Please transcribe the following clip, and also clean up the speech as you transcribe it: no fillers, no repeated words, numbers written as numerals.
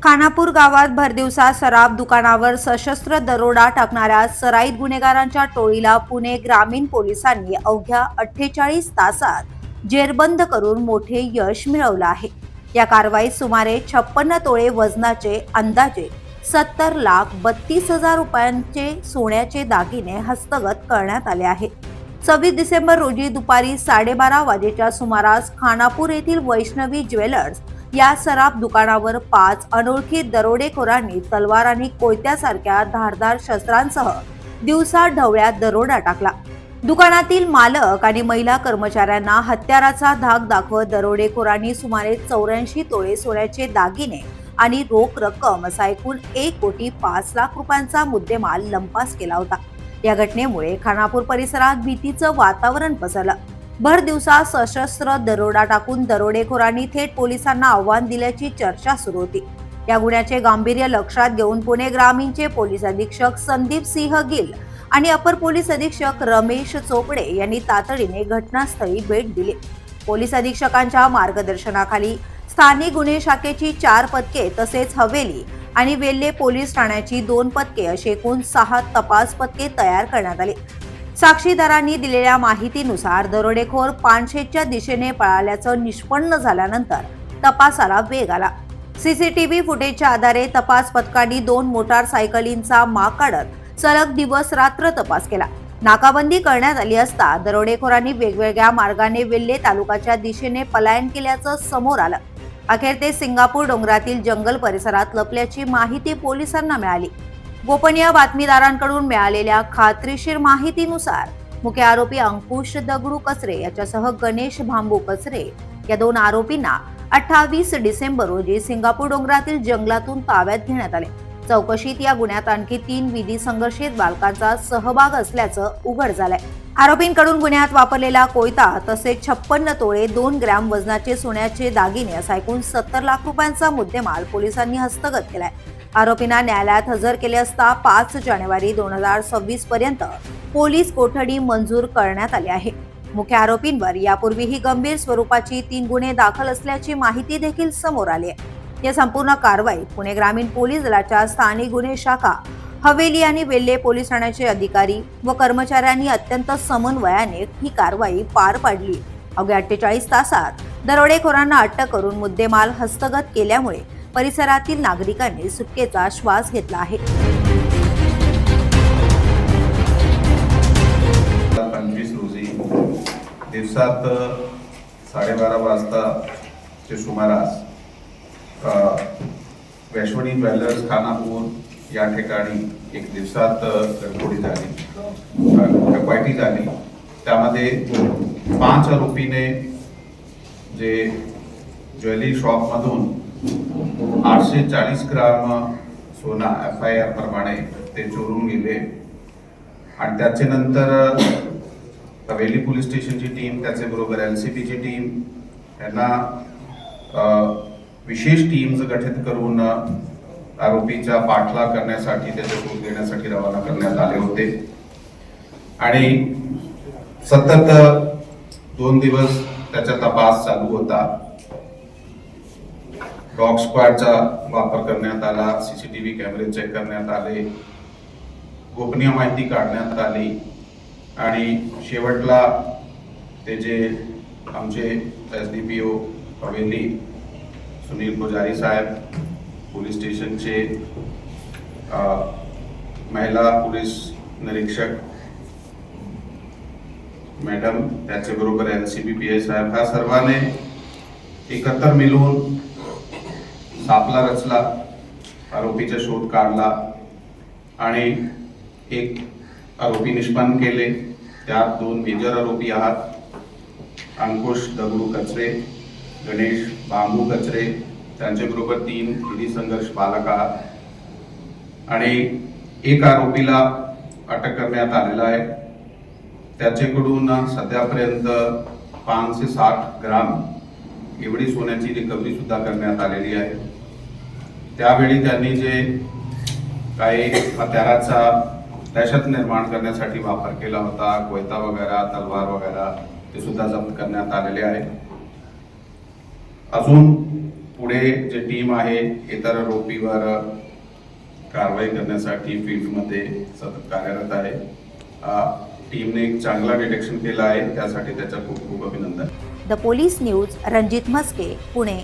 खानापूर गावात भरदिवसा सराफ दुकानावर सशस्त्र दरोडा टाकणाऱ्या सराईत गुन्हेगारांच्या टोळीला पुणे ग्रामीण पोलिसांनी अवघ्या 48 तासात जेरबंद करून मोठे यश मिळवलं आहे। या कारवाईत सुमारे 56 तोळे वजनाचे अंदाजे 70,32,000 रुपयांचे सोन्याचे दागिने हस्तगत करण्यात आले आहेत। 26 डिसेंबर रोजी दुपारी 12:30 वाजेच्या सुमारास खानापूर येथील वैष्णवी ज्वेलर्स या सराफ दुकानावर 5 अनोळखी दरोडेखोरांनी तलवार आणि कोयत्यासारख्या धारदार शस्त्रांसह दिवसा ढवळ्यात दरोडा टाकला। दुकानातील मालक आणि महिला कर्मचाऱ्यांना हत्याराचा धाक दाखवत दरोडेखोरांनी सुमारे 84 तोळे सोन्याचे दागिने आणि रोख रक्कम असा एकूण 1,05,00,000 रुपयांचा मुद्देमाल लंपास केला होता। या घटनेमुळे खानापूर परिसरात भीतीचं वातावरण पसरलं। भर दिवसा सशस्त्र दरोडा टाकून दरोडेखोरांनी थेट पोलिसांना आव्हान दिल्याची चर्चा सुरू होती। या गुन्ह्याचे गांभीर्य लक्षात घेऊन पुणे ग्रामीणचे पोलीस अधीक्षक संदीप सिंह गिल आणि अपर पोलीस अधीक्षक रमेश चोपडे यांनी तातडीने घटनास्थळी भेट दिली। पोलीस अधीक्षकांच्या मार्गदर्शनाखाली स्थानिक गुन्हे शाखेची 4 पथके तसेच हवेली आणि वेल्हे पोलीस ठाण्याची 2 पथके अशी एकूण 6 तपास पथके तयार करण्यात आली। साक्षीदारांनी दिलेल्या माहितीनुसार दरोडेखोर पानशेतच्या दिशेने पळाल्याचं निष्पन्न झाल्यानंतर तपासाला वेग आला। सीसीटीव्ही फुटेजच्या आधारे तपास पथकांनी 2 मोटारसायकलींचा माग काढत सलग दिवस रात्र तपास केला। नाकाबंदी करण्यात आली असता दरोडेखोरांनी वेगवेगळ्या मार्गाने वेल्हे तालुक्याच्या दिशेने पलायन केल्याचं समोर आलं। अखेर ते सिंगापूर डोंगरातील जंगल परिसरात लपल्याची माहिती पोलिसांना मिळाली। गोपनीय बातमीदारांकडून मिळालेल्या खात्रीशीर माहितीनुसार मुख्य आरोपी अंकुश दगडू कचरे याच्यासह गणेश भांबू कचरे या 2 आरोपींना 28 डिसेंबर रोजी सिंगापूर डोंगरातील जंगलातून ताब्यात घेण्यात आले। चौकशीत या गुन्ह्यात आणखी 3 विधी संघर्षित बालकांचा सहभाग असल्याचं उघड झालंय। आरोपींकडून गुन्ह्यात वापरलेला कोयता तसेच 56 तोळे 2 ग्रॅम वजनाचे सोन्याचे दागिने असा एकूण 70 लाख रुपयांचा मुद्देमाल पोलिसांनी हस्तगत केलाय। आरोपींना न्यायालयात हजर केले असता 5 जानेवारी 2026 पर्यंत पोलीस कोठडी मंजूर करण्यात आली आहे। मुख्य आरोपींवर यापूर्वीही गंभीर स्वरूपाची 3 गुन्हे दाखल असल्याची माहिती देखील समोर आली आहे। या संपूर्ण कारवाईत पुणे ग्रामीण पोलीस दलाच्या स्थानिक गुन्हे शाखा, हवेली आणि वेल्हे पोलीस ठाण्याचे अधिकारी व कर्मचाऱ्यांनी अत्यंत समन्वयाने ही कारवाई पार पाडली। अवघ्या 48 तासात दरोडेखोरांना अटक करून मुद्देमाल हस्तगत केल्यामुळे परिसरातील नागरिकांनी सुटकेचा श्वास घेतला आहे। 25 रोजी दिवसात 12:30 वाजताच्या सुमारास वैष्णवी ज्वेलर्स खानापूर या ठिकाणी एक दिवसात घरफोडी झाली, डकैती झाली। त्यामध्ये 5 आरोपीने जे ज्वेलरी शॉपमधून 840 ग्राम सोना FIR प्रमाणे ते चोरून गेले आणि त्याचे नंतर हवेली पोलीस स्टेशनची टीम, त्याचे बरोबर LCP ची टीम यांना विशेष टीम्स गठीत करून आरोपीचा पाठलाग करण्यासाठी, त्याचा शोध घेण्यासाठी रवाना करण्यात आले होते आणि सतत 2 दिवस त्याचा तपास चालू होता। डॉग स्क्वॉडचा वापर करण्यात आला, CCTV कॅमेरे चेक करण्यात आले, गोपनीय माहिती काढण्यात आली आणि शेवटला ते जे आमचे SDPO हवेली सुनील पुजारी साहेब, पोलीस स्टेशनचे महिला पोलीस निरीक्षक मॅडम, त्याचे बरोबर LCP PI साहेब, ह्या सर्वांनी एकत्र मिळून सापला रचला, आरोपीचा शोध काढला आणि एक आरोपी निष्पन्न केले। त्यात 2 मेजर आरोपी आहात, अंकुश दगडू कचरे, गणेश भांबू कचरे, त्यांच्या बरोबर 3 विधी संघर्ष बालक आहात आणि एक आरोपीला अटक करण्यात आलेला आहे। त्याच्याकडून सध्यापर्यंत 560 ग्राम एवढी सोन्याची रिकव्हरी सुद्धा करण्यात आलेली आहे। त्यावेळी त्यांनी जे काही हत्याराचा दहशत निर्माण करण्यासाठी वापर केला होता, कोयता वगैरे, तलवार वगैरे, ते सुद्धा जप्त करण्यात आलेले आहे। अजून पुढे जे टीम आहे इतर आरोपीवर कारवाई करण्यासाठी फील्डमध्ये सतत कार्यरत आहे. टीमने एक चांगला डिटेक्शन केला आहे, त्यासाठी त्याचा खूप खूप अभिनंदन. The police news, Ranjit Mhaske, Pune.